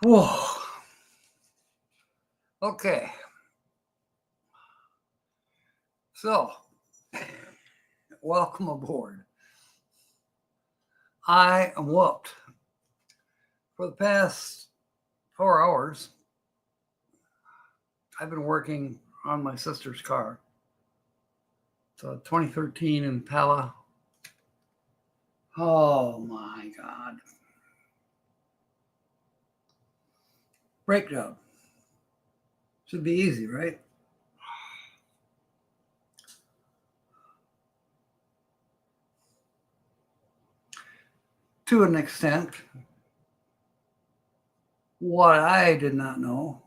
Whoa. Okay. So, welcome aboard. I am whooped. For the past 4 hours, I've been working on my sister's car. It's a 2013 Impala. Oh my God. Brake job. Should be easy, right? To an extent. What I did not know,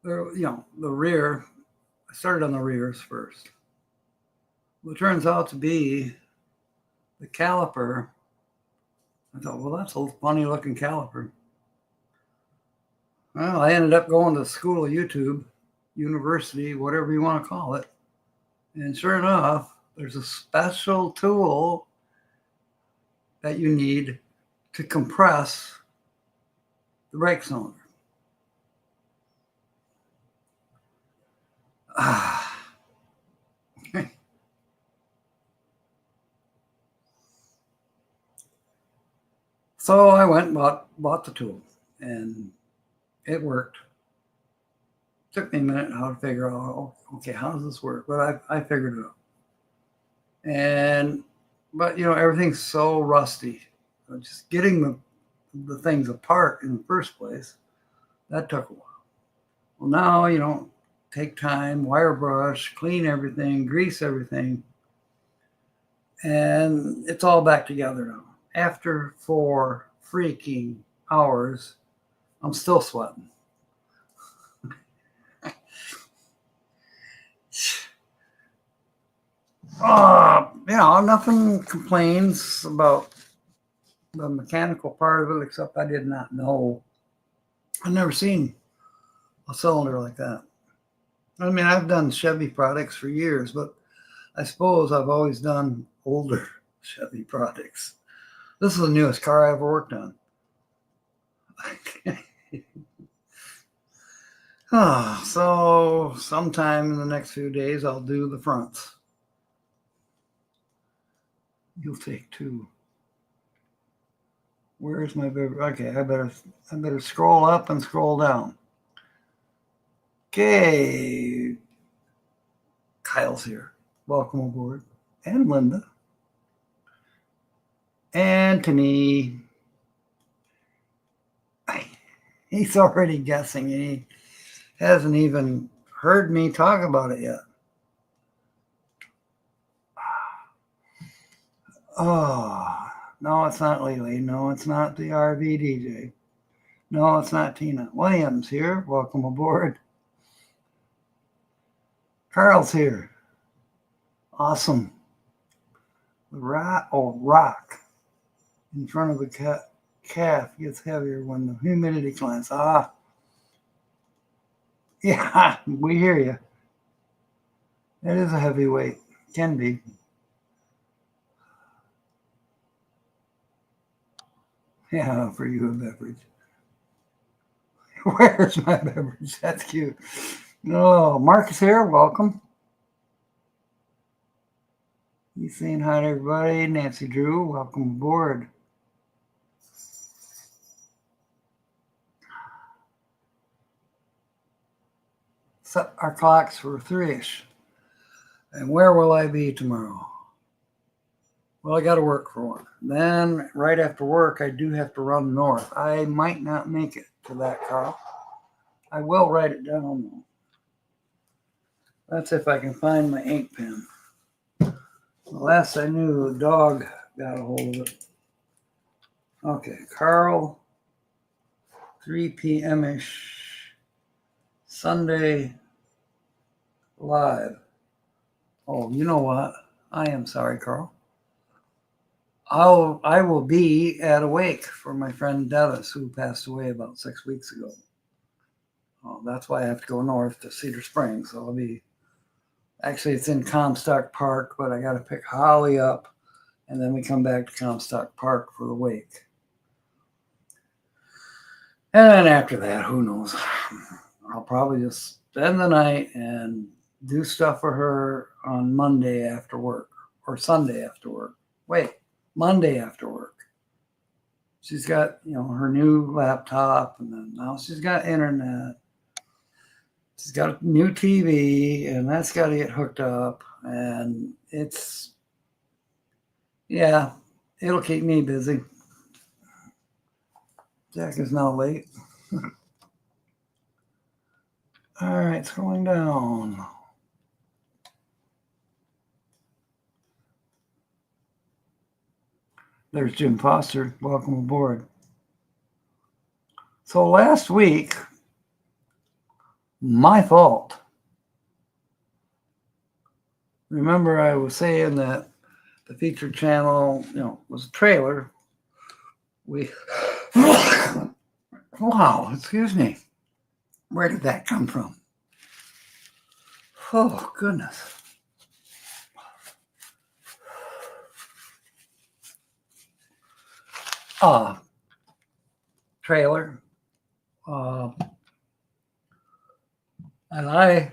the rear, I started on the rears first. Well, it turns out to be the caliper. I thought, well, that's a funny looking caliper. Well, I ended up going to school of YouTube, university, whatever you want to call it. And sure enough, there's a special tool that you need to compress the brake cylinder. So I went and bought the tool, and it worked. Took me a minute how to figure out, oh, okay, how does this work? But I figured it out. But everything's so rusty. Just getting the things apart in the first place, that took a while. Well, now, take time, wire brush, clean everything, grease everything, and it's all back together now. After 4 freaking hours, I'm still sweating. Nothing complains about the mechanical part of it, except I did not know. I've never seen a cylinder like that. I mean, I've done Chevy products for years, but I suppose I've always done older Chevy products. This is the newest car I ever worked on. So sometime in the next few days, I'll do the fronts. You'll take 2. Where's my beverage? Okay, I better scroll up and scroll down. Okay. Kyle's here. Welcome aboard. And Linda. Anthony. He's already guessing. He hasn't even heard me talk about it yet. Oh, no, it's not Lily. No, it's not the RV DJ. No, it's not Tina. Williams here. Welcome aboard. Carl's here. Awesome. The rock in front of the calf gets heavier when the humidity climbs. Yeah, we hear you. It is a heavy weight. Can be. Yeah, for you, a beverage. Where's my beverage? That's cute. Oh, Mark is here. Welcome. He's saying hi to everybody. Nancy Drew, welcome aboard. Set our clocks for 3-ish. And where will I be tomorrow? Well, I got to work for one. Then, right after work, I do have to run north. I might not make it to that car. I will write it down, though. That's if I can find my ink pen. The last I knew, the dog got a hold of it. Okay, Carl, 3 p.m.-ish, Sunday, live. Oh, you know what? I am sorry, Carl. I will be at a wake for my friend Dennis, who passed away about 6 weeks ago. Oh, that's why I have to go north to Cedar Springs. So actually it's in Comstock Park, but I got to pick Holly up, and then we come back to Comstock Park for the wake. And then after that, who knows? I'll probably just spend the night and do stuff for her on Monday after work or Sunday after work. Wait, Monday after work. She's got, her new laptop, and then now she's got internet. She's got a new TV, and that's got to get hooked up. And yeah, it'll keep me busy. Jack is now late. All right, scrolling down. There's Jim Foster. Welcome aboard. So last week, my fault. Remember, I was saying that the featured channel, was a trailer. Wow, excuse me. Where did that come from? Oh, goodness. Trailer. And I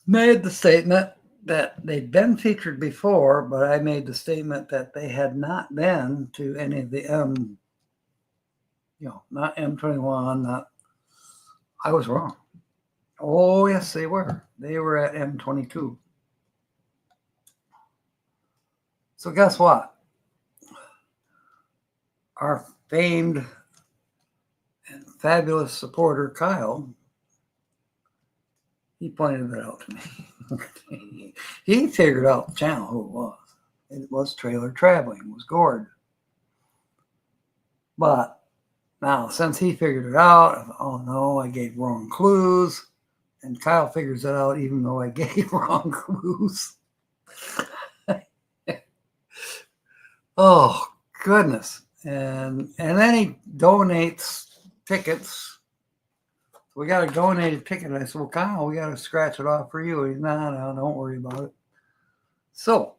made the statement that they'd been featured before, but I made the statement that they had not been to any of the not M21, I was wrong. Oh, yes, they were. They were at M22. So guess what? Our famed and fabulous supporter, Kyle, he pointed that out to me. He figured out the channel, who it was. It was Trailer Traveling. It was Gord. But now, since he figured it out, oh no, I gave wrong clues. And Kyle figures it out even though I gave wrong clues. Oh, goodness. And then he donates tickets. We got a donated ticket. I said, well, Kyle, we got to scratch it off for you. He's, no, don't worry about it. So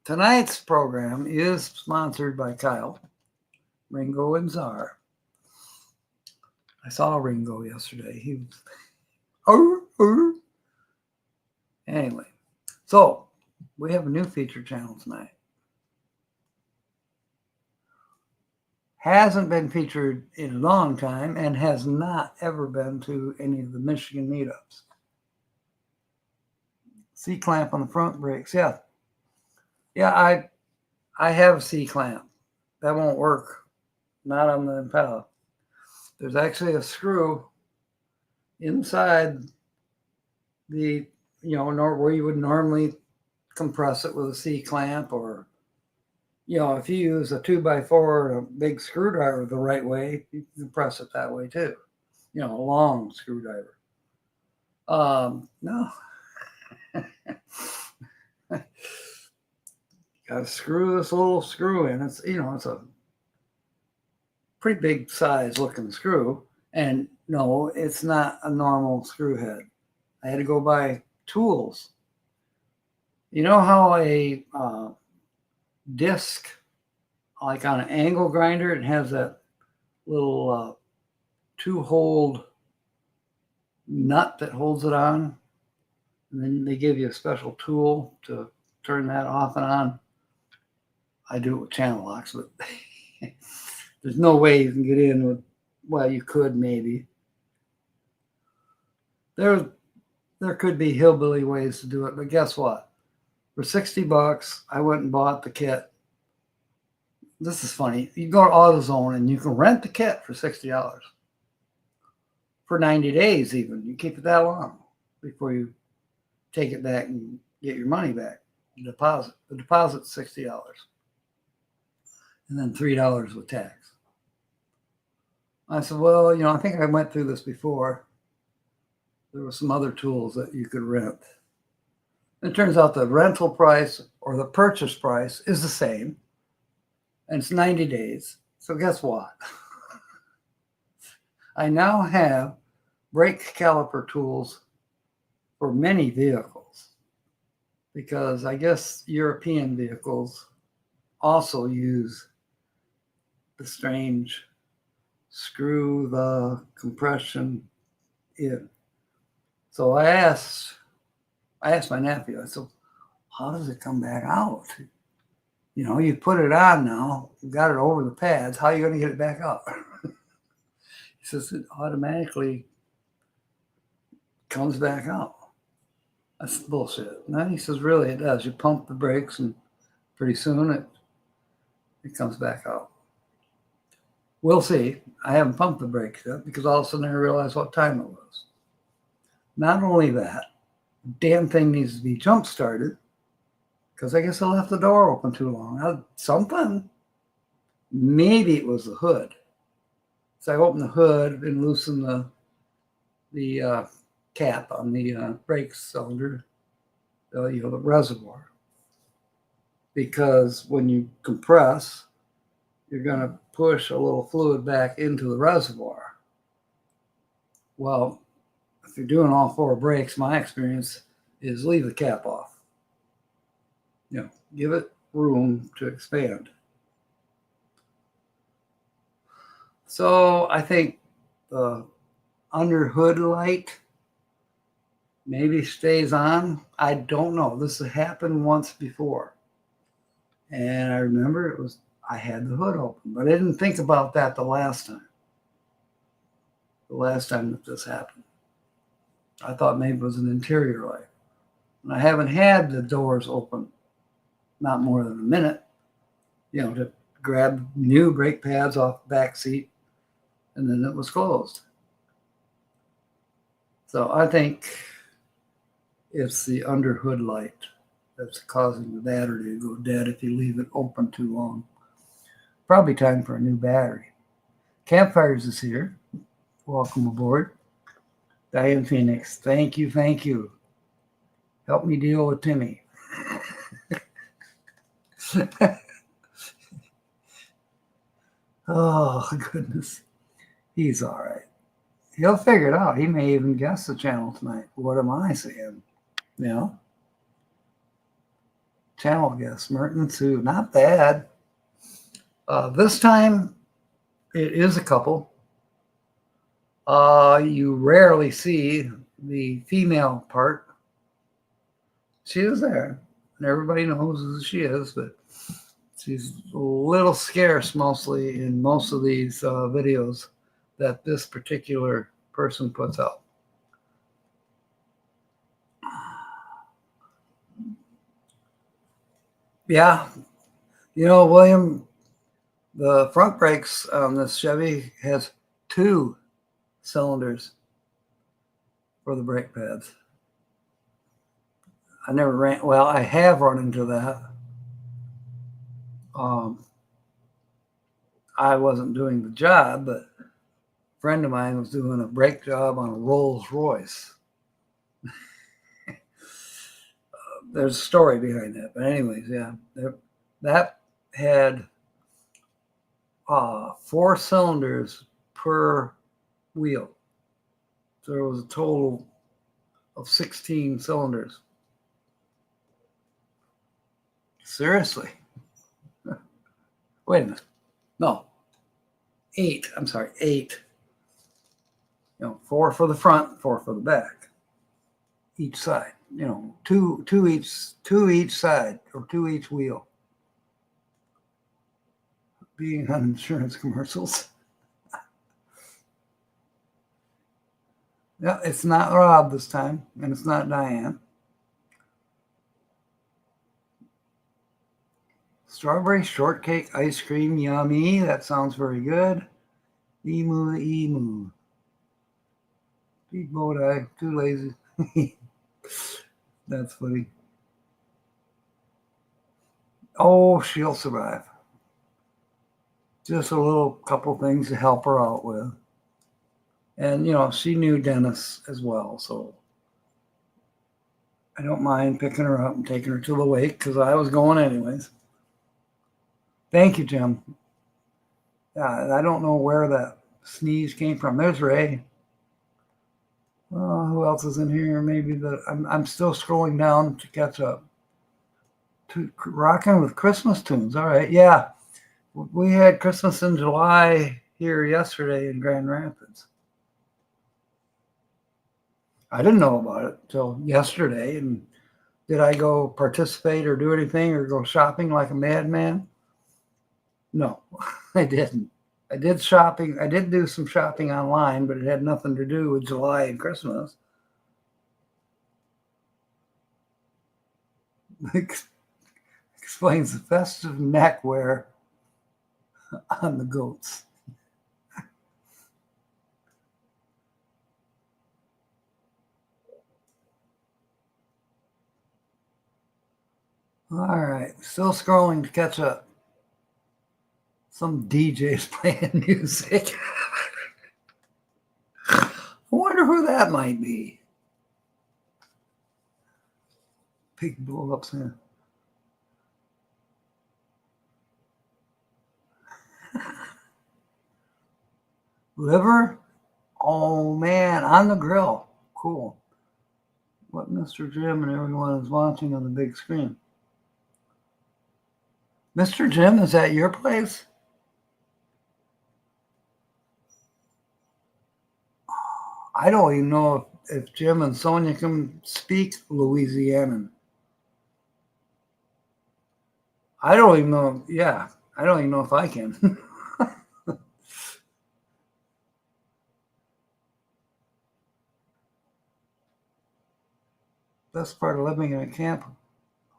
tonight's program is sponsored by Kyle, Ringo, and Czar. I saw Ringo yesterday. He was, Anyway, so we have a new feature channel tonight. Hasn't been featured in a long time and has not ever been to any of the Michigan meetups. C-clamp on the front brakes. Yeah, I have a C-clamp. That won't work. Not on the Impala. There's actually a screw inside the, where you would normally compress it with a C-clamp, or, if you use a 2x4 or a big screwdriver the right way, you can press it that way too. A long screwdriver. No. Got to screw this little screw in. It's, it's a pretty big size looking screw. And no, it's not a normal screw head. I had to go buy tools. You know how a disc, like on an angle grinder, it has that little two-hole nut that holds it on? And then they give you a special tool to turn that off and on. I do it with channel locks, but there's no way you can get in with, well, you could maybe. There could be hillbilly ways to do it, but guess what? For $60, I went and bought the kit. This is funny. You go to AutoZone and you can rent the kit for $60. For 90 days even. You keep it that long before you take it back and get your money back. The deposit's $60. And then $3 with tax. I said, well, I think I went through this before. There were some other tools that you could rent. It turns out the rental price or the purchase price is the same. And it's 90 days. So guess what? I now have brake caliper tools for many vehicles, because I guess European vehicles also use the strange screw the compression in. So I asked my nephew, I said, how does it come back out? You know, you put it on now, you got it over the pads, how are you going to get it back out? He says it automatically comes back out. That's bullshit. And then he says, really, it does. You pump the brakes and pretty soon it comes back out. We'll see. I haven't pumped the brakes yet because all of a sudden I realized what time it was. Not only that, the damn thing needs to be jump started because I guess I left the door open too long. Something. Maybe it was the hood. So I opened the hood and loosened the cap on the brake cylinder, the reservoir. Because when you compress, you're going to push a little fluid back into the reservoir. Well, if you're doing all four brakes, my experience is leave the cap off. You know, give it room to expand. So I think the under hood light maybe stays on. I don't know. This has happened once before. And I remember I had the hood open, but I didn't think about that the last time. The last time that this happened. I thought maybe it was an interior light. And I haven't had the doors open not more than a minute, you know, to grab new brake pads off the back seat, and then it was closed. So I think it's the under hood light that's causing the battery to go dead if you leave it open too long. Probably time for a new battery. Campfires is here. Welcome aboard. Diane Phoenix, thank you. Help me deal with Timmy. Oh, goodness. He's all right. He'll figure it out. He may even guess the channel tonight. What am I saying? You know? Channel guess. Merton Sue. Not bad. This time, it is a couple. You rarely see the female part. She is there. And everybody knows who she is, but she's a little scarce mostly in most of these videos that this particular person puts out. Yeah. You know, William, the front brakes on this Chevy has 2 cylinders for the brake pads. I never ran, well, I have run into that. I wasn't doing the job, but a friend of mine was doing a brake job on a Rolls Royce. There's a story behind that, but anyways, yeah, that had 4 cylinders per wheel. So there was a total of 16 cylinders. Seriously? Wait a minute. No. 8. I'm sorry, 8. You know, 4 for the front, 4 for the back. Each side. You know, two each side, or 2 each wheel. Being on insurance commercials. Yeah, it's not Rob this time, and it's not Diane. Strawberry shortcake ice cream, yummy. That sounds very good. Emu. Big boat eye, too lazy. That's funny. Oh, she'll survive. Just a little couple things to help her out with. And, you know, she knew Dennis as well, so I don't mind picking her up and taking her to the lake because I was going anyways. Thank you, Jim. Yeah, I don't know where that sneeze came from. There's Ray. Who else is in here? Maybe I'm still scrolling down to catch up. Rocking with Christmas tunes. All right, yeah. We had Christmas in July here yesterday in Grand Rapids. I didn't know about it till yesterday. And did I go participate or do anything or go shopping like a madman? No, I didn't. I did shopping. I did do some shopping online, but it had nothing to do with July and Christmas. Explains the festive neckwear on the goats. All right, still scrolling to catch up. Some DJ's playing music. I wonder who that might be. Big blow ups here. Liver? Oh man, on the grill. Cool. What Mr. Jim and everyone is watching on the big screen. Mr. Jim, is that your place? I don't even know if Jim and Sonia can speak Louisianan. I don't even know. Yeah, I don't even know if I can. Best part of living in a camp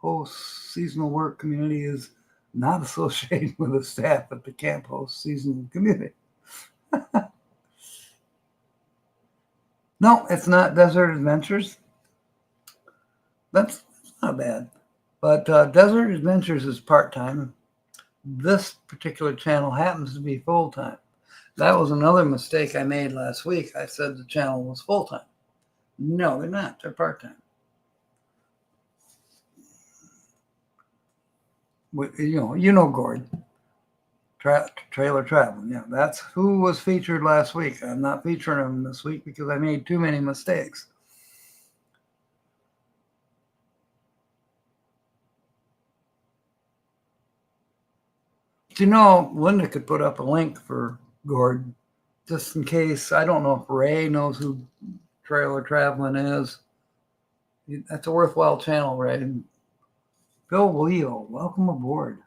host seasonal work community is not associated with the staff at the camp host seasonal community. No, it's not Desert Adventures. That's not bad. But Desert Adventures is part-time. This particular channel happens to be full-time. That was another mistake I made last week. I said the channel was full-time. No, they're not. They're part-time. You know Gord. Trailer Traveling. Yeah, that's who was featured last week. I'm not featuring him this week because I made too many mistakes. But Linda could put up a link for Gord just in case. I don't know if Ray knows who Trailer Traveling is. That's a worthwhile channel, Ray. Bill Leo, welcome aboard.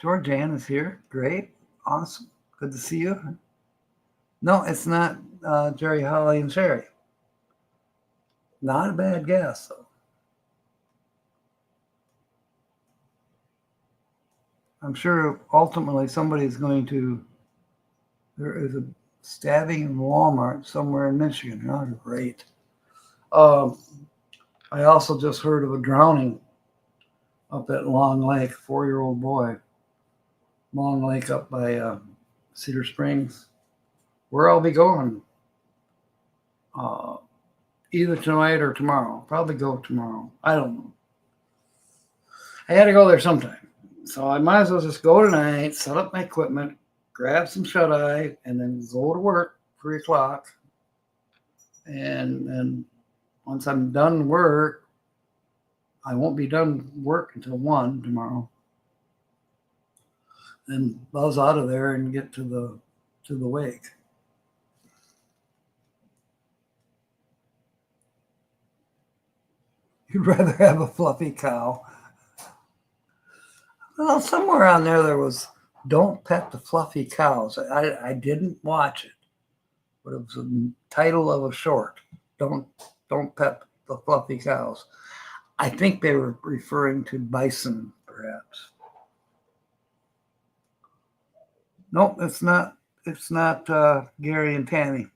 Georgianne is here. Great. Awesome. Good to see you. No, it's not Jerry, Holly, and Sherry. Not a bad guess, though. I'm sure ultimately somebody's going to. There is a stabbing in Walmart somewhere in Michigan. Oh, great. I also just heard of a drowning up at Long Lake, 4-year-old boy. Long Lake up by Cedar Springs, where I'll be going either tonight or tomorrow. Probably go tomorrow. I don't know. I had to go there sometime. So I might as well just go tonight, set up my equipment, grab some shut-eye, and then go to work 3 o'clock. And then once I'm done work, I won't be done work until 1 tomorrow. Then buzz out of there and get to the wake. You'd rather have a fluffy cow. Well, somewhere on there was "Don't Pet the Fluffy Cows." I didn't watch it, but it was the title of a short. Don't pet the fluffy cows. I think they were referring to bison, perhaps. Nope, it's not. It's not Gary and Tammy.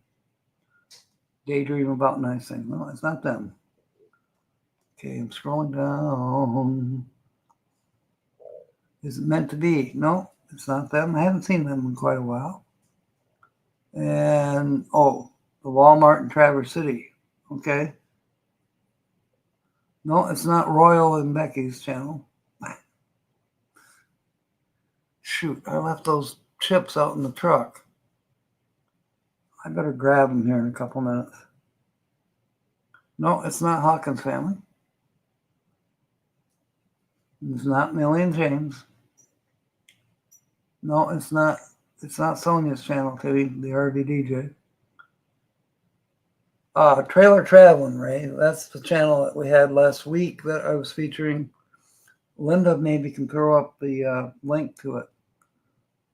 Daydream about nice things. No, it's not them. Okay, I'm scrolling down. Is it meant to be? No, it's not them. I haven't seen them in quite a while. And the Walmart in Traverse City. Okay. No, it's not Royal and Becky's channel. Shoot, I left those chips out in the truck. I better grab them here in a couple minutes. No, it's not Hawkins Family. It's not Millie and James. No, it's not. It's not Sonia's channel, Teddy, the RV DJ. Trailer Traveling, Ray. That's the channel that we had last week that I was featuring. Linda maybe can throw up the link to it.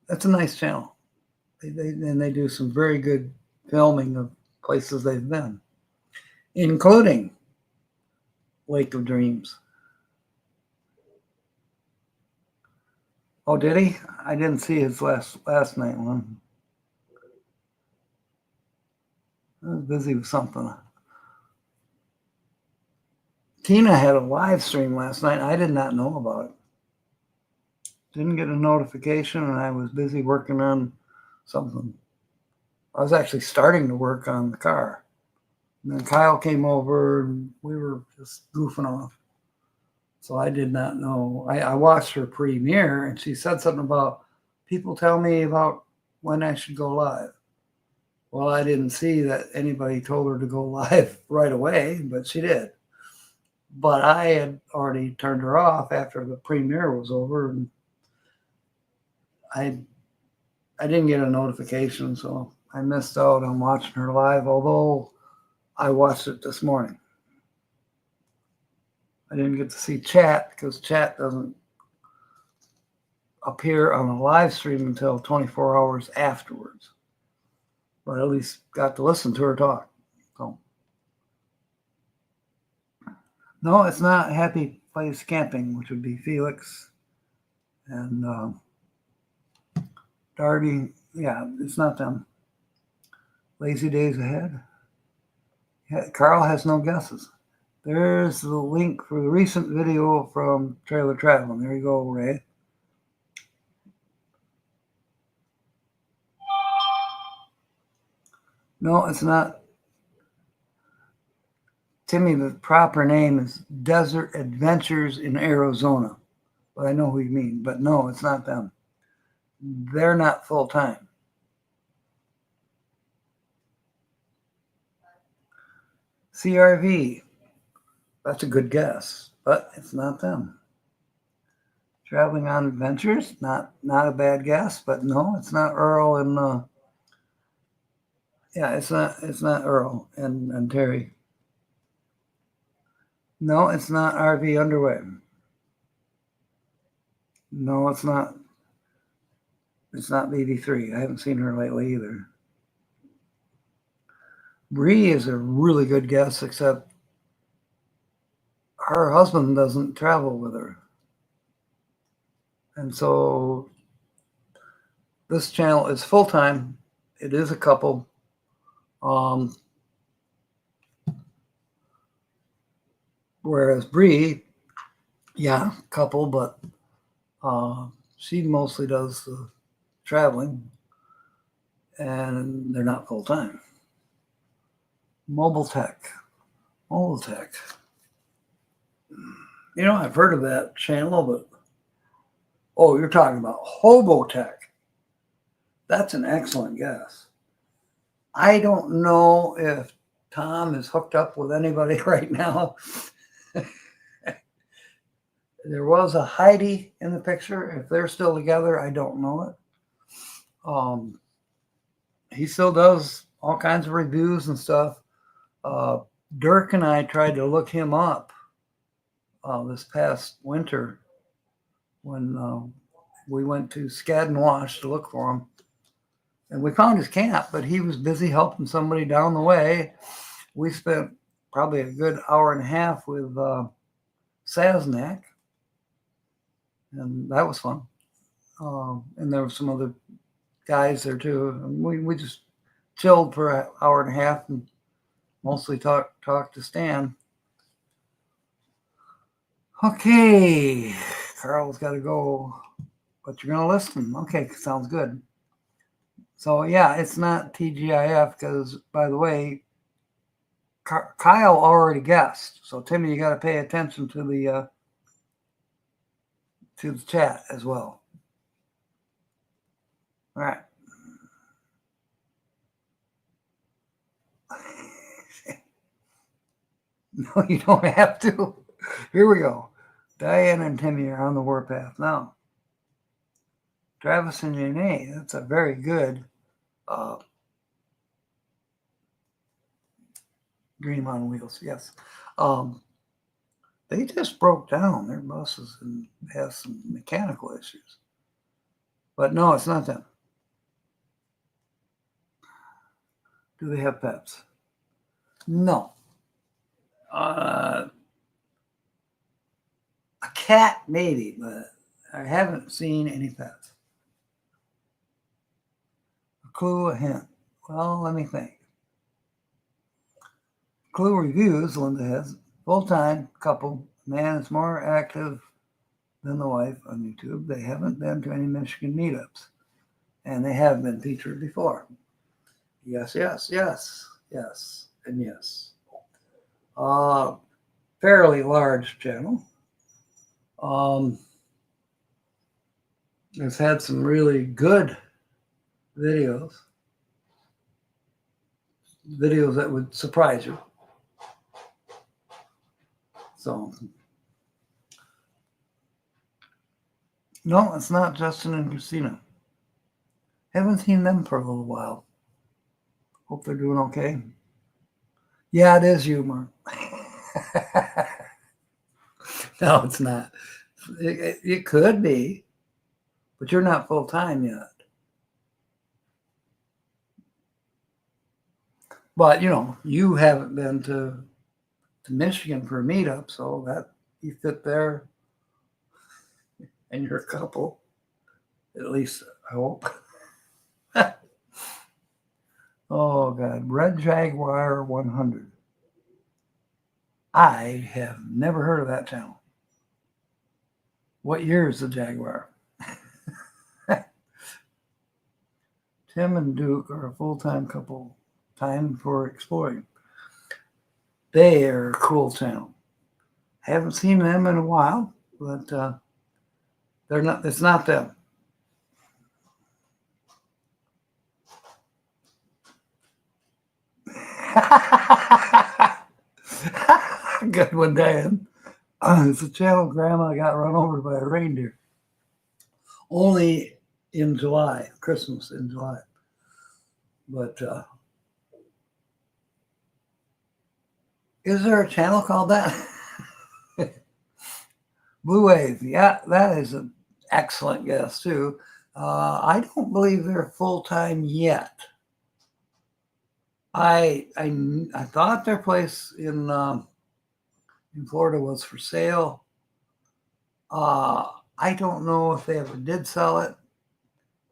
That's a nice channel. They do some very good filming of places they've been, including Lake of Dreams. Oh, did he? I didn't see his last night one. I was busy with something. Tina had a live stream last night. I did not know about it. Didn't get a notification, and I was busy working on something. I was actually starting to work on the car. And then Kyle came over, and we were just goofing off. So I did not know. I watched her premiere, and she said something about people tell me about when I should go live. Well, I didn't see that anybody told her to go live right away, but she did. But I had already turned her off after the premiere was over, and I didn't get a notification, so I missed out on watching her live, although I watched it this morning. I didn't get to see chat because chat doesn't appear on a live stream until 24 hours afterwards. But at least got to listen to her talk. So, no, it's not Happy Place Camping, which would be Felix and Darby. Yeah, it's not them. Lazy Days Ahead. Yeah, Carl has no guesses. There's the link for the recent video from Trailer Traveling. There you go, Ray. No, it's not. Timmy, the proper name is Desert Adventures in Arizona. But I know who you mean. But no, it's not them. They're not full-time. CRV. That's a good guess, but it's not them. Traveling on Adventures, not a bad guess, but no, it's not Earl and yeah, it's not Earl and Terry. No, it's not RV Underway. No, it's not. It's not BB3. I haven't seen her lately either. Bree is a really good guess, except her husband doesn't travel with her. And so this channel is full-time. It is a couple. Whereas Bree, yeah, couple, but she mostly does the traveling, and they're not full-time. Mobile Tech. You know, I've heard of that channel, but oh, you're talking about Hobo Tech. That's an excellent guess. I don't know if Tom is hooked up with anybody right now. There was a Heidi in the picture. If they're still together, I don't know it. He still does all kinds of reviews and stuff. Dirk and I tried to look him up this past winter when we went to Skadden Wash to look for him. And we found his camp, but he was busy helping somebody down the way. We spent probably a good hour and a half with Saznak, and that was fun. And there were some other guys there too. And we just chilled for an hour and a half and mostly talked to Stan. Okay, Carl's got to go, but you're going to listen. Okay, sounds good. So yeah, it's not TGIF because, by the way, Kyle already guessed. So Timmy, you got to pay attention to the chat as well. All right. No, you don't have to. Here we go. Diane and Timmy are on the warpath now. Travis and Janae, that's a very good Dream on Wheels, yes. They just broke down their buses and have some mechanical issues. But no, it's not them. Do they have pets? No. A cat, maybe, but I haven't seen any pets. A clue, a hint. Well, let me think. Clue reviews, Linda has. Full-time couple. Man is more active than the wife on YouTube. They haven't been to any Michigan meetups. And they have been featured before. Yes, yes, yes, yes, and yes. Fairly large channel. It's had some really good videos that would surprise you. So, no, it's not Justin and Christina. Haven't seen them for a little while. Hope they're doing okay. Yeah, it is you, Mark. No, it's not. It could be, but you're not full time yet. But you haven't been to Michigan for a meetup, so that you fit there, and you're a couple. At least I hope. Oh God, Red Jaguar 100. I have never heard of that channel. What year is the Jaguar? Tim and Duke are a full-time couple. Time for exploring. They are a cool channel. Haven't seen them in a while, but they're not. It's not them. Good one, Dan. It's a channel Grandma got run over by a reindeer. Only in July, Christmas in July. But is there a channel called that? Blue Wave, yeah, that is an excellent guess too. I don't believe they're full time yet. I thought their place in Florida was for sale. I don't know if they ever did sell it.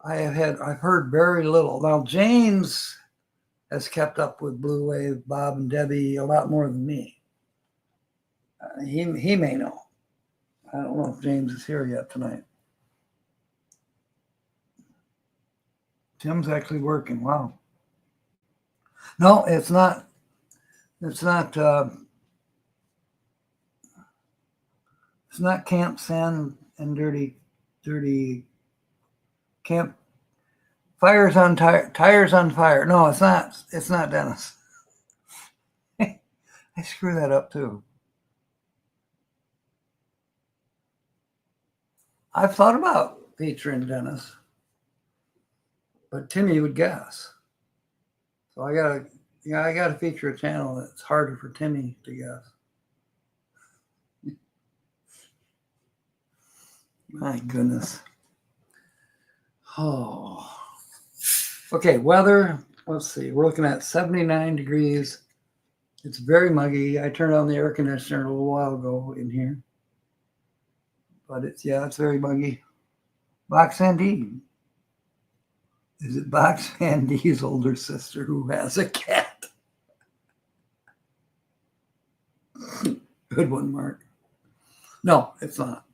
I've heard very little. Now James has kept up with Blue Wave, Bob and Debbie a lot more than me. He may know. I don't know if James is here yet tonight. Tim's actually working. Wow. No, it's not. It's not. It's not Camp Sand and Dirty Camp Fires on Tires on Fire. No, it's not. It's not Dennis. I screw that up too. I've thought about featuring Dennis, but Timmy would guess. So I gotta feature a channel that's harder for Timmy to guess. My goodness. Oh. Okay, weather. Let's see. We're looking at 79 degrees. It's very muggy. I turned on the air conditioner a little while ago in here. But it's very muggy. Box Andy. Is it Box Andy's older sister who has a cat? Good one, Mark. No, it's not.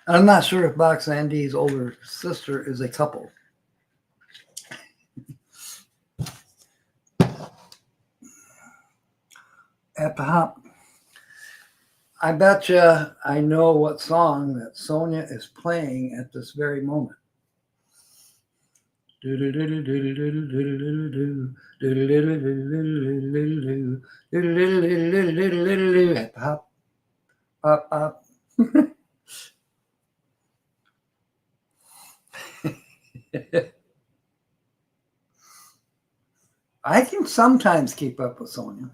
I'm not sure if Box Andy's older sister is a couple. At the hop. I bet you I know what song that Sonia is playing at this very moment. Hop, hop, hop. I can sometimes keep up with Sonia.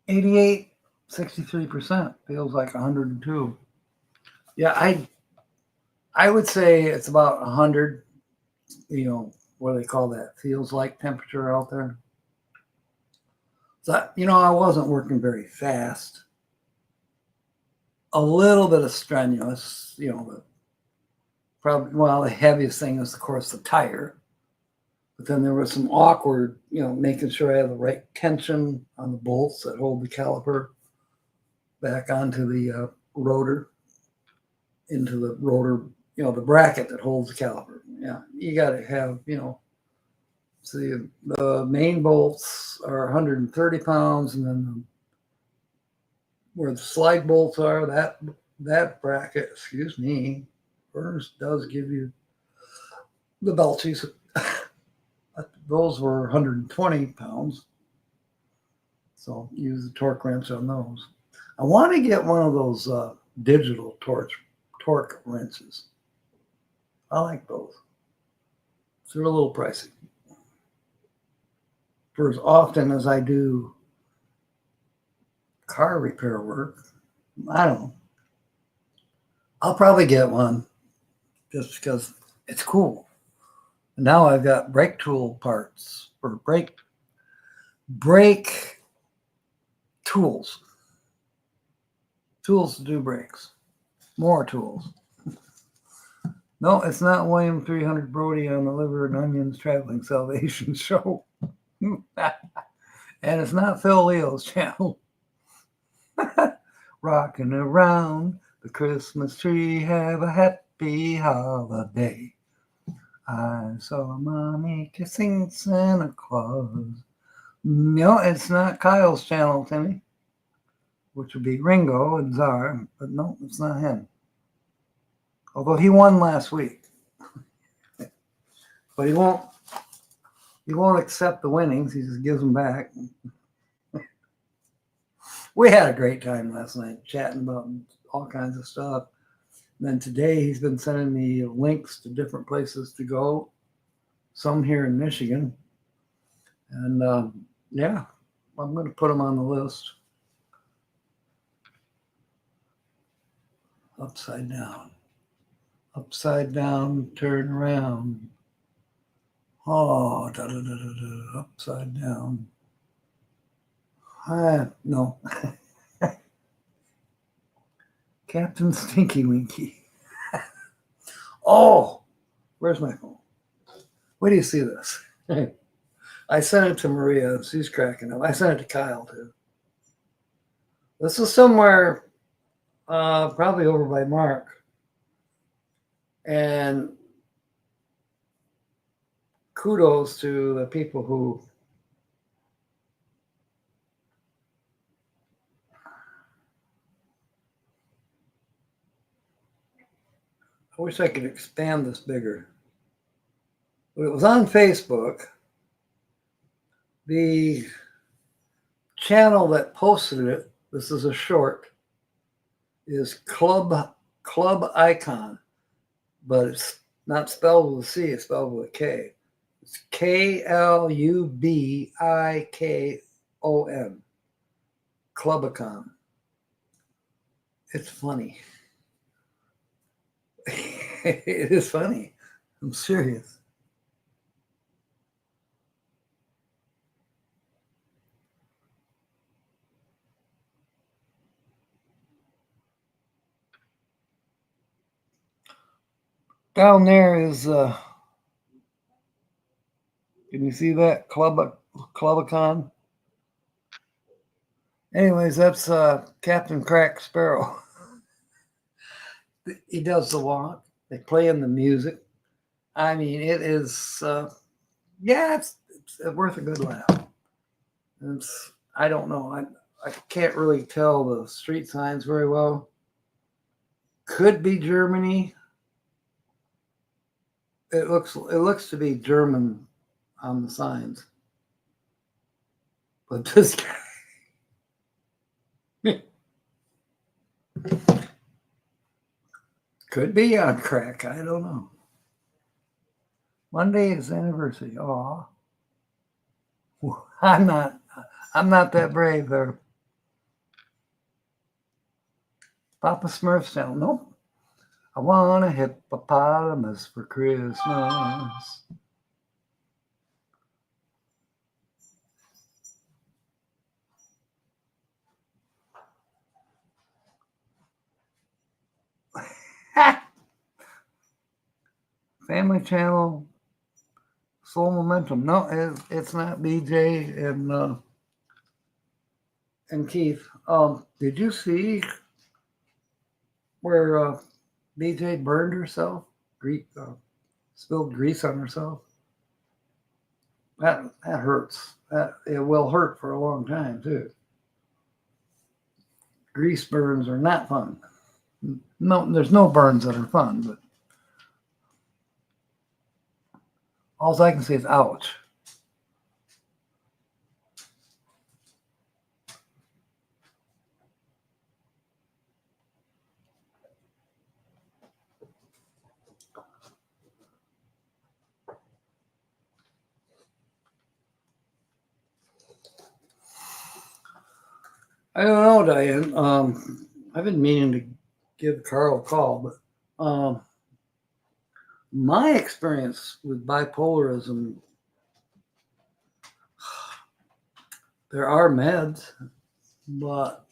88, 63% feels like 102. Yeah, I would say it's about 100, what do they call that? Feels like temperature out there. So, I wasn't working very fast. A little bit of strenuous, the heaviest thing is, of course, the tire. But then there was some awkward, making sure I have the right tension on the bolts that hold the caliper back onto the rotor, into the rotor, the bracket that holds the caliper. Yeah, you got to have, so the main bolts are 130 pounds, and then where the slide bolts are, that bracket, excuse me, first does give you the belchies. Those were 120 pounds. So use the torque wrench on those. I want to get one of those digital torque wrenches. I like those. So they're a little pricey. For as often as I do car repair work, I don't know. I'll probably get one just because it's cool. And now I've got brake tool parts for brake tools to do brakes. More tools. No, it's not William 300 Brody on the Liver and Onions Traveling Salvation Show. And it's not Phil Leo's channel. Rocking around the Christmas tree, have a happy holiday. I saw Mommy kissing Santa Claus. No, it's not Kyle's channel, Timmy, which would be Ringo and Czar, but no, it's not him. Although he won last week. But he won't accept the winnings. He just gives them back. We had a great time last night chatting about all kinds of stuff. And then today he's been sending me links to different places to go, some here in Michigan. And yeah, I'm going to put them on the list. Upside down, turn around. Oh, upside down. No. Captain Stinky Winky. Oh, where's my phone? Where do you see this? I sent it to Maria. She's cracking up. I sent it to Kyle, too. This is somewhere probably over by Mark. And kudos to the people who I wish I could expand this bigger. But it was on Facebook. The channel that posted it, this is a short, is Club Icon, but it's not spelled with a C, it's spelled with a K. It's KLUBIKON. Clubicon. It's funny. It is funny. I'm serious. Down there is, can you see that? Clubicon? Anyways, that's Captain Crack Sparrow. He does the walk. They play in the music. I mean, it is, it's worth a good laugh. I don't know. I can't really tell the street signs very well. Could be Germany. It looks to be German on the signs. But this guy could be on crack. I don't know. Monday is anniversary. Aw. I'm not that brave there. Papa Smurf's down. Nope. I want a hippopotamus for Christmas. Family Channel, Slow Momentum. No, it's not BJ and Keith. Did you see where BJ burned herself? Spilled grease on herself. That hurts. It will hurt for a long time too. Grease burns are not fun. No, there's no burns that are fun, but all I can say is ouch. I don't know, Diane. I've been meaning to give Carl a call, but my experience with bipolarism, there are meds, but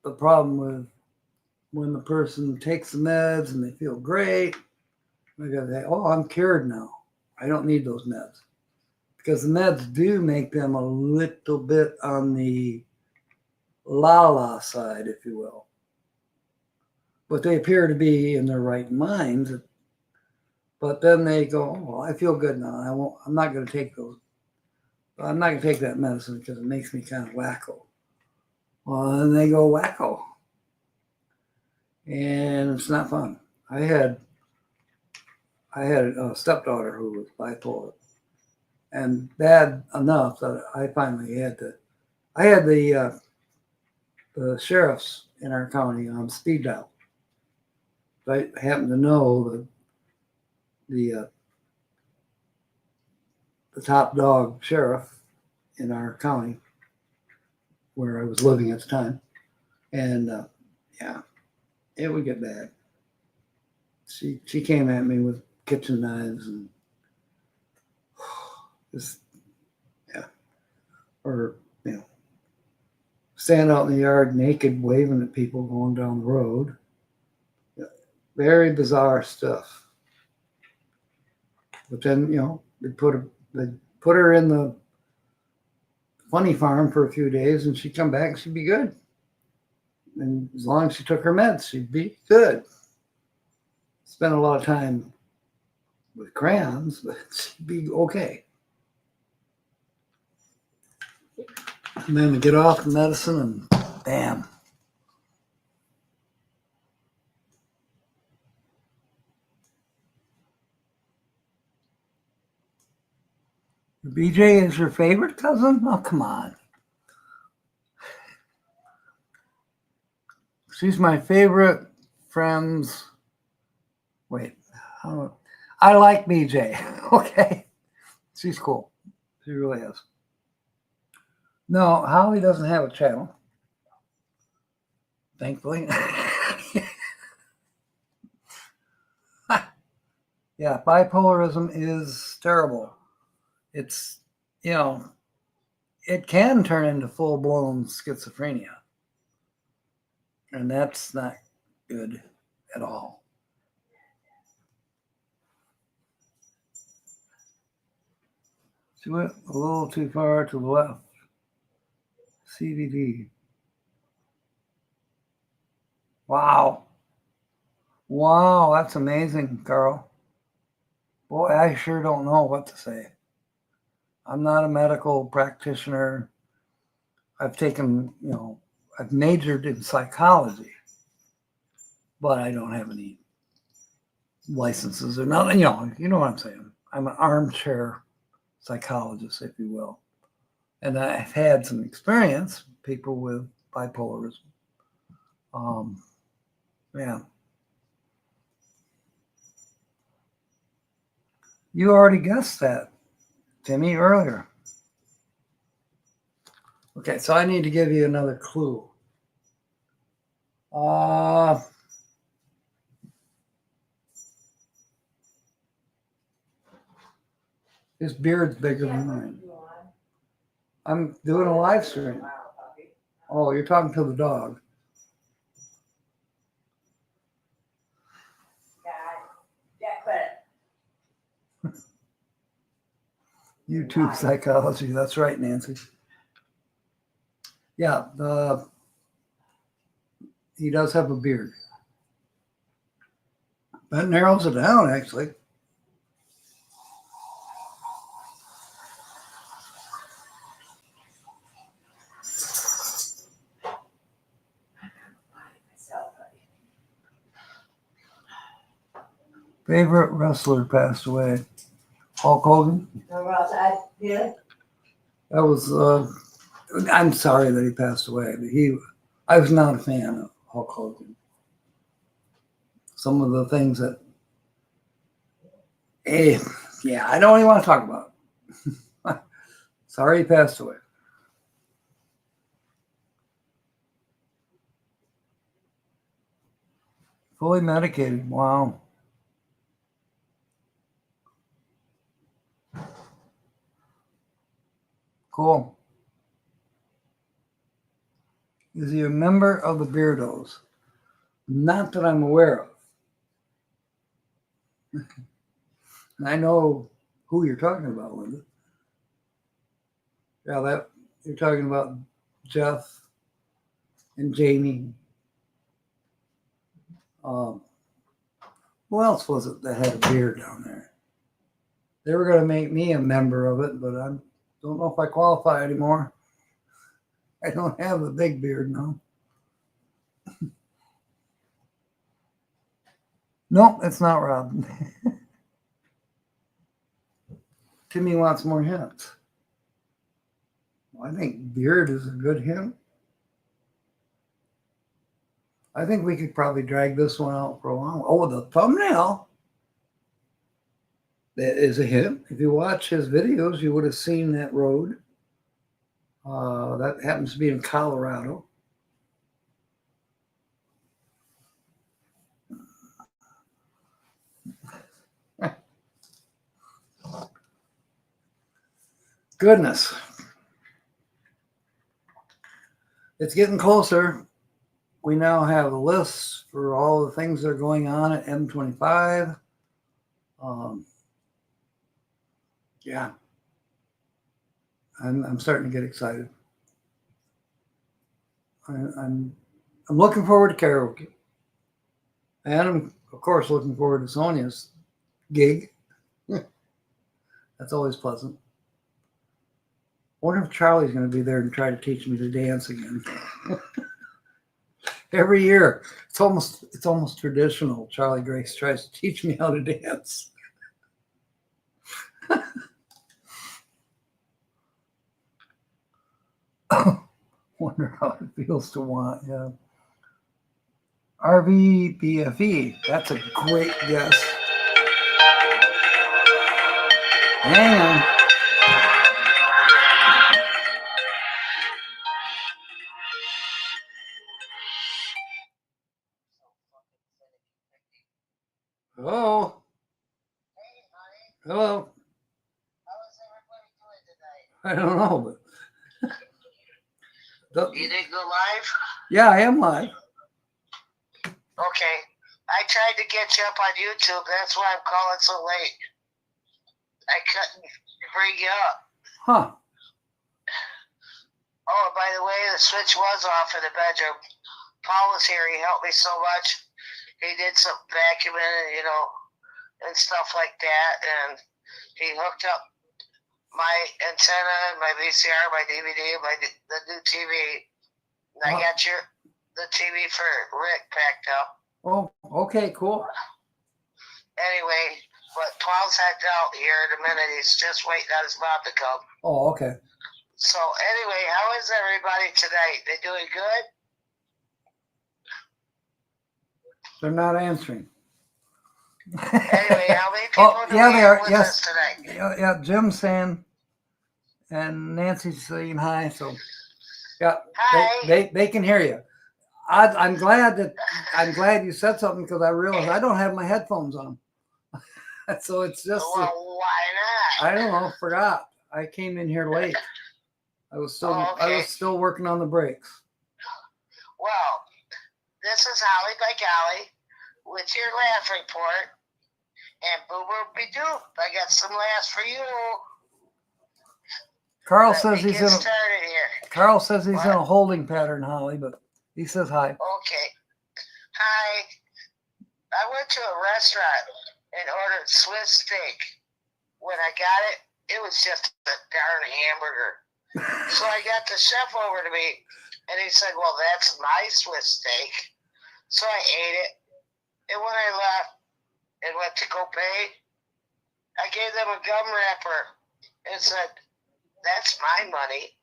the problem with when the person takes the meds and they feel great, they gotta say, "Oh, I'm cured now. I don't need those meds." Because the meds do make them a little bit on the la-la side, if you will. But they appear to be in their right minds. But then they go, "Oh, well, I feel good now. I'm not going to take those. I'm not going to take that medicine because it makes me kind of wacko." Well, then they go wacko. And it's not fun. I had a stepdaughter who was bipolar. And bad enough that I finally had to. I had the sheriffs in our county on speed dial. I happen to know the top dog sheriff in our county where I was living at the time, and yeah, it would get bad. She came at me with kitchen knives and just or stand out in the yard naked, waving at people going down the road. Very bizarre stuff. But then they'd put her in the funny farm for a few days, and she'd come back and she'd be good. And as long as she took her meds, she'd be good. Spent a lot of time with crayons, but she'd be okay. And then to get off the medicine, and bam. BJ is your favorite cousin? Oh, come on. She's my favorite friend's. Wait, I like BJ. Okay, she's cool. She really is. No, Holly doesn't have a channel, thankfully. Yeah, bipolarism is terrible. It's, it can turn into full-blown schizophrenia. And that's not good at all. She went a little too far to the left. CVD. Wow. Wow, that's amazing, Carl. Boy, I sure don't know what to say. I'm not a medical practitioner. I've taken, I've majored in psychology, but I don't have any licenses or nothing. You know what I'm saying. I'm an armchair psychologist, if you will. And I've had some experience, people with bipolarism. Yeah. You already guessed that, Timmy, earlier. Okay, so I need to give you another clue. His beard's bigger than mine. I'm doing a live stream. Oh, you're talking to the dog. YouTube psychology. That's right, Nancy. Yeah, he does have a beard. That narrows it down, actually. Favorite wrestler passed away. Hulk Hogan. That was. I'm sorry that he passed away, but I was not a fan of Hulk Hogan. Some of the things that, yeah, I don't even want to talk about it. Sorry he passed away. Fully medicated. Wow. Cool. Is he a member of the Beardos? Not that I'm aware of. I know who you're talking about, Linda. Yeah, that you're talking about Jeff and Jamie. Who else was it that had a beard down there? They were going to make me a member of it, but I don't know if I qualify anymore. I don't have a big beard now. Nope, it's not Rob. Timmy wants more hints. Well, I think beard is a good hint. I think we could probably drag this one out for a while. Oh, the thumbnail. That is a hint. If you watch his videos, you would have seen that road. That happens to be in Colorado. Goodness. It's getting closer. We now have a list for all the things that are going on at M25. Yeah. I'm starting to get excited. I'm looking forward to karaoke. And I'm, of course, looking forward to Sonia's gig. That's always pleasant. I wonder if Charlie's going to be there and try to teach me to dance again. Every year, it's almost traditional. Charlie Grace tries to teach me how to dance. Wonder how it feels to want. Yeah. RVBFE. That's a great guess. Hang on. Hello. Hello. I don't know, but You didn't go live? Yeah, I am live. Okay. I tried to get you up on YouTube. That's why I'm calling so late. I couldn't bring you up. Huh. Oh, by the way, the switch was off in the bedroom. Paul was here. He helped me so much. He did some vacuuming, and stuff like that. And he hooked up my antenna, my VCR, my DVD, the new TV. And I got the TV for Rick packed up. Oh, okay, cool. Anyway, but Paul's heading out here in a minute. He's just waiting on his mom to come. Oh, okay. So anyway, how is everybody tonight? They doing good? They're not answering. Anyway, how many people do we have with us tonight? Yeah, Jim's saying, and Nancy's saying hi. So, yeah, Hi. they can hear you. I'm glad you said something because I realized I don't have my headphones on. So it's just. Well, why not? I don't know. Forgot. I came in here late. I was still working on the brakes. Well, this is Holly by Golly with your laugh report. And boo-boo be doo. I got some laughs for you. Carl says he's in What? a holding pattern, Holly, but he says hi. Okay. Hi. I went to a restaurant and ordered Swiss steak. When I got it, it was just a darn hamburger. So I got the chef over to me, and he said, well, that's my Swiss steak. So I ate it. And when I left and went to go pay, I gave them a gum wrapper and said, that's my money.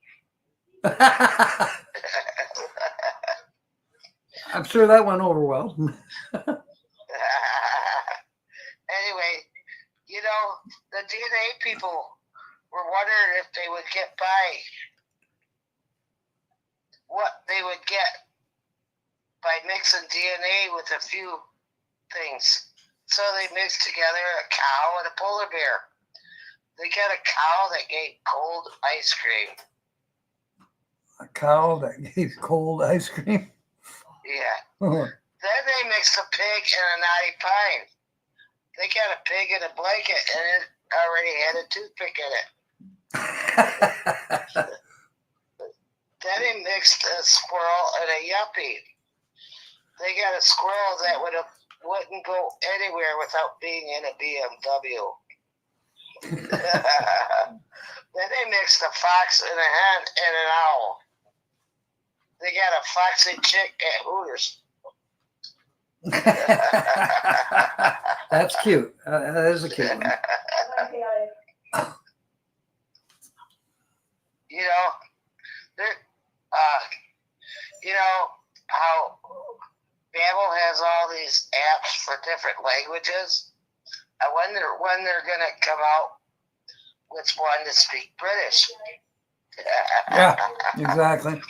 I'm sure that went over well. Anyway, you know, the DNA people were wondering if they would get by, what they would get by mixing DNA with a few things. So they mixed together a cow and a polar bear. They got a cow that gave cold ice cream. A cow that gave cold ice cream? Yeah. Then they mixed a pig and a knotty pine. They got a pig in a blanket and it already had a toothpick in it. Then they mixed a squirrel and a yuppie. They got a squirrel that wouldn't go anywhere without being in a BMW. Then they mixed a fox and a hen and an owl. They got a foxy chick at Hooters. That's cute. That is a cute one. You know how Babel has all these apps for different languages? I wonder when they're going to come out with one to speak British. Yeah, exactly.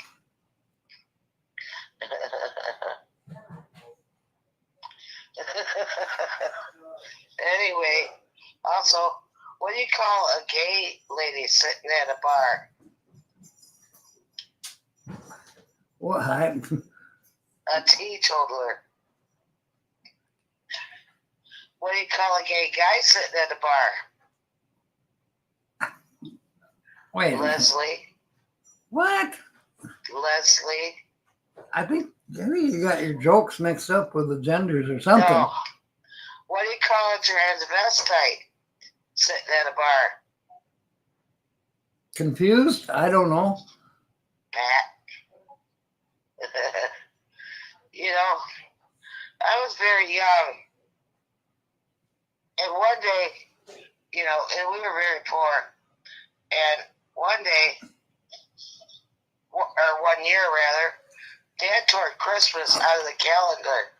Anyway, also, what do you call a gay lady sitting at a bar? What? A teetotaler. What do you call a gay guy sitting at a bar? Wait. Leslie. What? Leslie. I think you got your jokes mixed up with the genders or something. No. What do you call a transvestite sitting at a bar? Confused? I don't know. Pat. You know, I was very young. And one day, you know, and we were very poor. And one day, or 1 year rather, Dad tore Christmas out of the calendar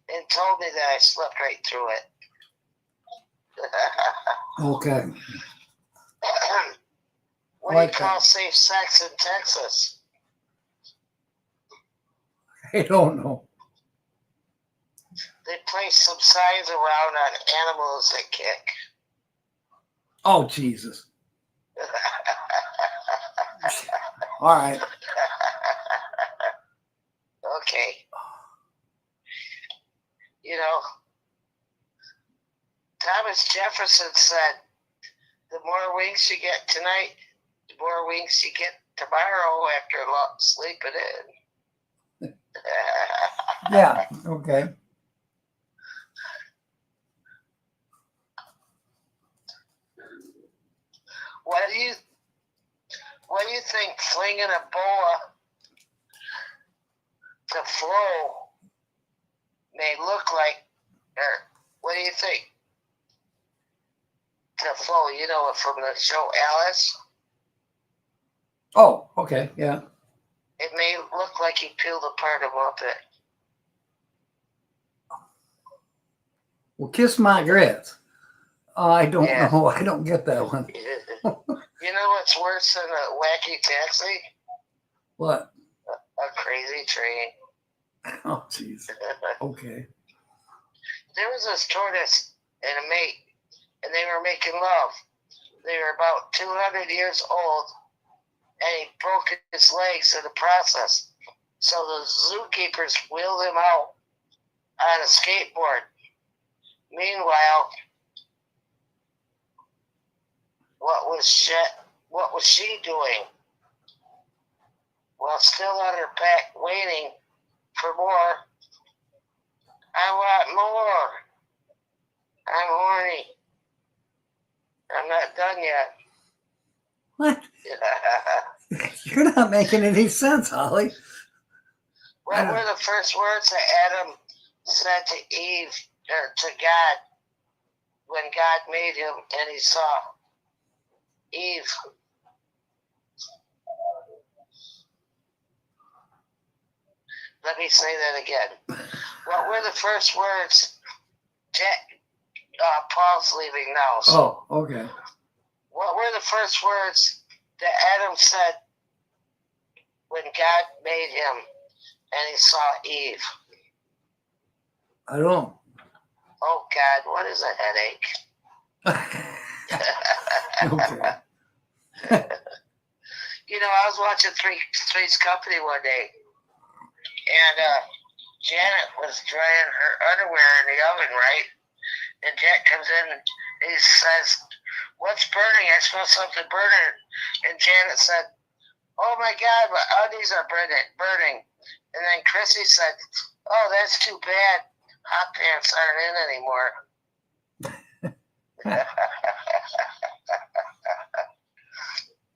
and told me that I slept right through it. Okay. What do you call safe sex in Texas? I don't know. They place some signs around on animals that kick. Oh, Jesus. All right. Okay. You know, Thomas Jefferson said, the more winks you get tonight, the more winks you get tomorrow after sleeping in. Yeah, okay. What do you think flinging a boa to flow may look like? Or what do you think? Defoe, you know it from the show Alice. Oh, okay, yeah. It may look like he peeled apart a Muppet. Well, Kiss My Grits. I don't Yeah. know. I don't get that one. You know what's worse than a wacky taxi? What? A crazy train. Oh, jeez. Okay. There was this tortoise and a mate, and they were making love. They were about 200 years old, and he broke his legs in the process. So the zookeepers wheeled him out on a skateboard. Meanwhile, what was she doing? Well, still on her back, waiting for more. I want more. I'm horny. I'm not done yet. What? You're not making any sense, Holly. What were the first words that Adam said to Eve, or to God, when God made him and he saw Eve? Let me say that again. What were the first words? Paul's leaving now. So Oh, okay. what were the first words that Adam said when God made him and he saw Eve? I don't know. Oh, God, what is a headache? Okay. You know, I was watching Three's Company one day, and Janet was drying her underwear in the oven, right? And Jack comes in and he says, "What's burning? I smell something burning." And Janet said, "Oh my God, my undies are burning." And then Chrissy said, "Oh, that's too bad. Hot pants aren't in anymore."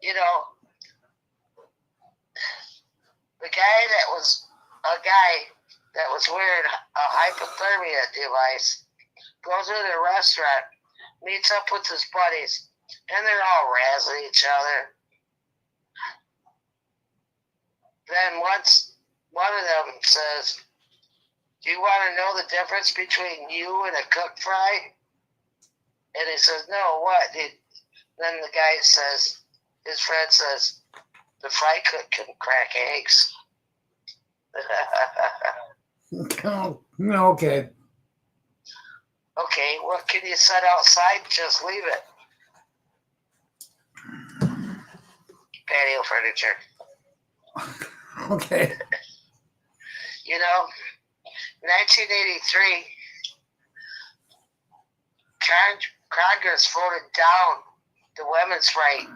You know, the guy that was wearing a hypothermia device goes into a restaurant, meets up with his buddies, and they're all razzing each other. Then once one of them says, "Do you want to know the difference between you and a cooked fry?" And he says, "No, what?" Then the guy says, his friend says, "The fry cook can crack eggs." Okay. Okay, what can you set outside? Just leave it. Patio furniture. Okay. You know, 1983, Congress voted down the women's right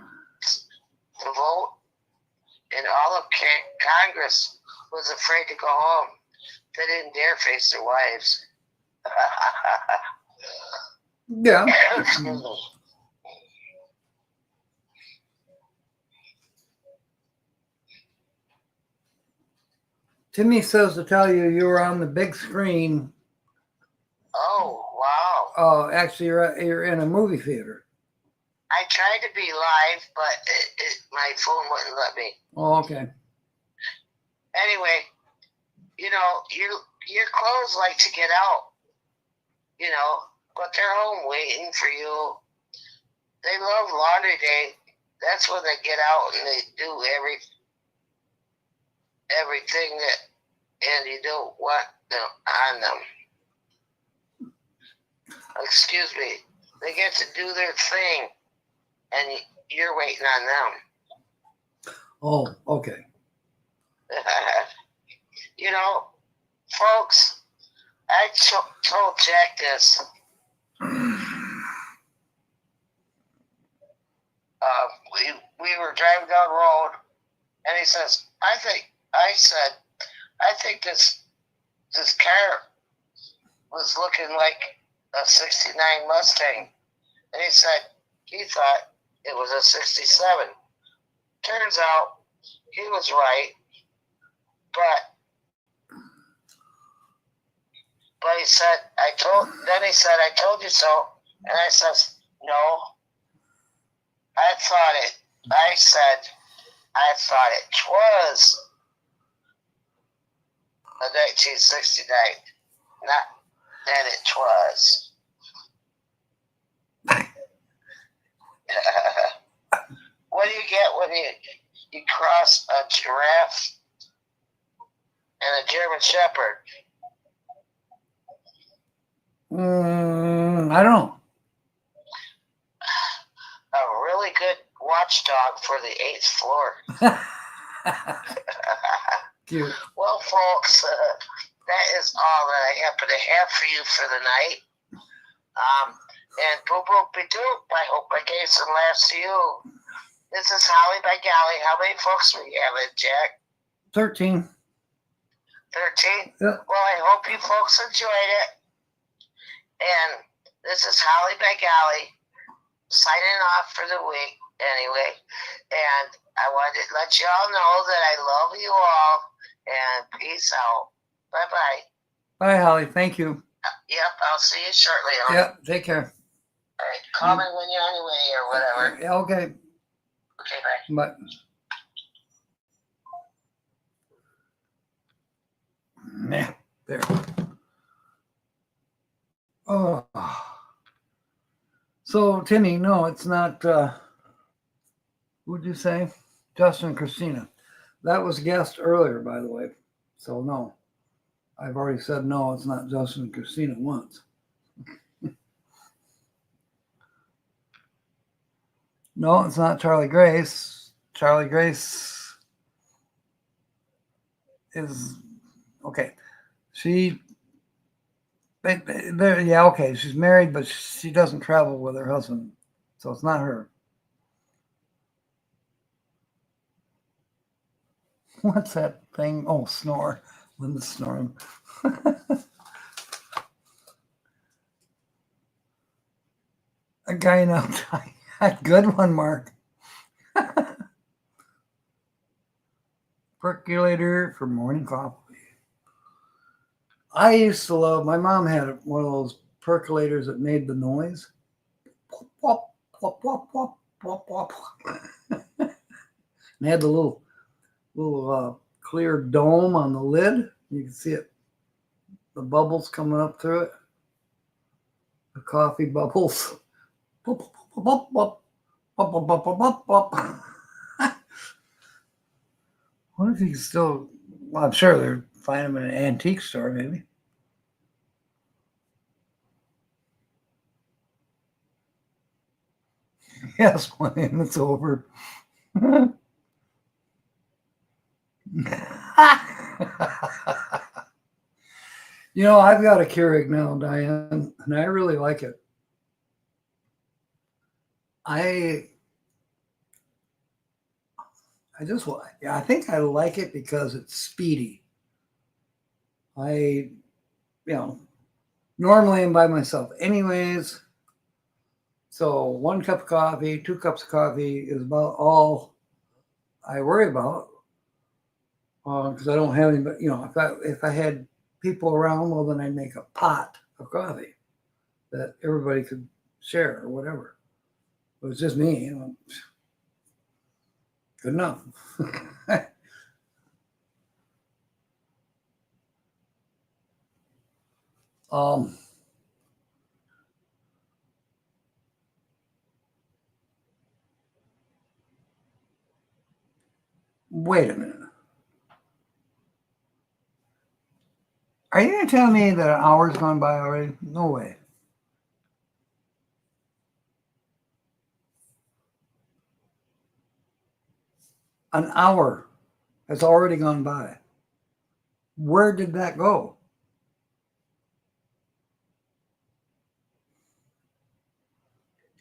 to vote, and all of Congress was afraid to go home. They didn't dare face their wives. Yeah. Excuse me. Timmy says to tell you you were on the big screen. Oh, wow. Oh, actually, you're in a movie theater. I tried to be live, but my phone wouldn't let me. Oh, okay. Anyway, you know, your clothes like to get out, you know, but they're home waiting for you. They love laundry day. That's when they get out and they do everything that, and you don't want them on them. Excuse me. They get to do their thing, and you're waiting on them. Oh, okay. You know, folks, I told Jack this. We were driving down the road, and he says, I think this car was looking like a 69 Mustang. And he said he thought it was a 67. Turns out he was right, but he said, I told you so. And I says, no, I thought it was a 1969. Not that it was. What do you get when you cross a giraffe and a German Shepherd? I don't know. A really good watchdog for the 8th floor. Cute. Well, folks, that is all that I happen to have for you for the night. And boop boop be doop. I hope I gave some laughs to you. This is Holly by Golly. How many folks we have in, Jack? 13. 13? Yeah. Well, I hope you folks enjoyed it. And this is Holly by Golly signing off for the week anyway. And I wanted to let you all know that I love you all. And peace out. Bye-bye. Bye, Holly. Thank you. Yep, I'll see you shortly. Holly. Yep, take care. All right, call me when you're on your way or whatever. Yeah, okay. Okay, bye. Bye. Yeah, there. Oh. So, Timmy, no, it's not, who'd you say? Justin and Christina. That was guessed earlier, by the way. So, no. I've already said no, it's not Justin and Christina once. No, it's not Charlie Grace. Charlie Grace is, okay. Yeah, okay, she's married, but she doesn't travel with her husband. So it's not her. What's that thing? Oh, snore. Linda's snoring. A guy now. Good one, Mark. Percolator for morning coffee. I used to love, my mom had one of those percolators that made the noise. Pop, pop, pop, pop, pop, pop. And had the little clear dome on the lid. You can see it, the bubbles coming up through it. The coffee bubbles. Pop, pop, pop, pop, pop, pop, pop, pop, pop. What if you can still, well, I'm sure they're find them in an antique store, maybe. Yes, William, it's over. You know, I've got a Keurig now, Diane, and I really like it. I think I like it because it's speedy. Normally I'm by myself anyways. So 1 cup of coffee, 2 cups of coffee is about all I worry about. Because I don't have anybody, if I had people around, well, then I'd make a pot of coffee that everybody could share or whatever. But it's just me, good enough. Wait a minute. Are you going to tell me that an hour's gone by already? No way. An hour has already gone by. Where did that go?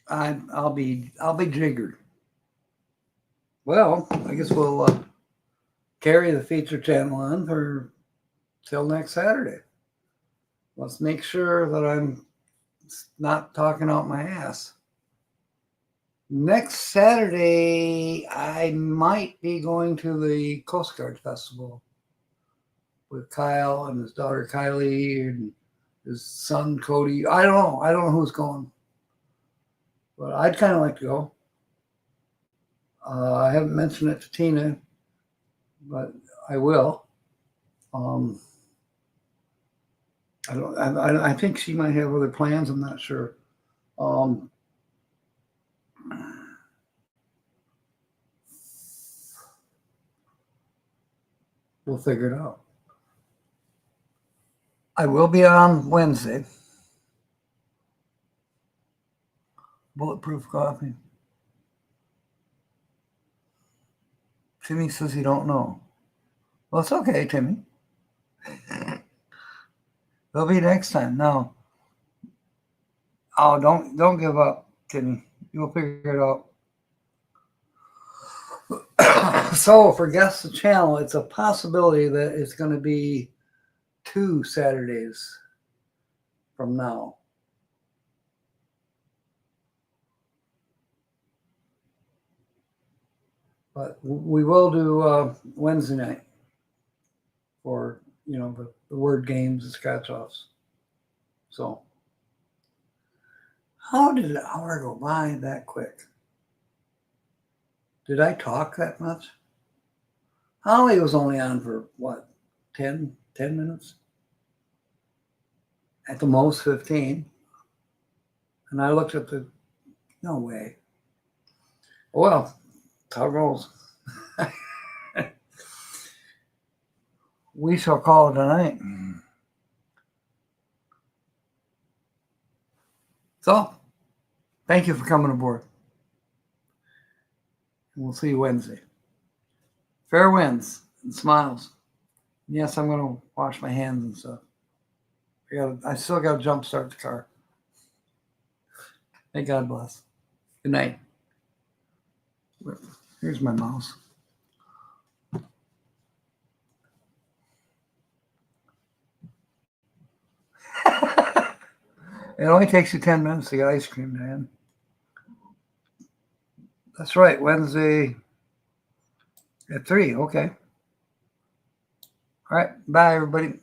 I'll be jiggered. Well, I guess we'll carry the feature channel on for till next Saturday. Let's make sure that I'm not talking out my ass. Next Saturday, I might be going to the Coast Guard Festival with Kyle and his daughter Kylie and his son Cody. I don't know who's going, but I'd kind of like to go. I haven't mentioned it to Tina, but I will. I don't. I think she might have other plans. I'm not sure. Um, we'll figure it out. I will be on Wednesday. Bulletproof coffee. Timmy says he don't know. Well, it's okay, Timmy. They'll be next time. No. Oh, don't give up, Timmy. You'll figure it out. So for guests of the channel, it's a possibility that it's going to be 2 Saturdays from now. But we will do Wednesday night for the word games and scratch offs. So how did an hour go by that quick? Did I talk that much? Holly was only on for what, 10 minutes? At the most 15. And I looked at no way. Well, how it goes. We shall call it a night. So, thank you for coming aboard. And we'll see you Wednesday. Fair winds and smiles. Yes, I'm going to wash my hands and stuff. I still got to jump start the car. May God bless. Good night. Here's my mouse. It only takes you 10 minutes to get ice cream, Dan. That's right, Wednesday at 3. Okay. All right. Bye, everybody.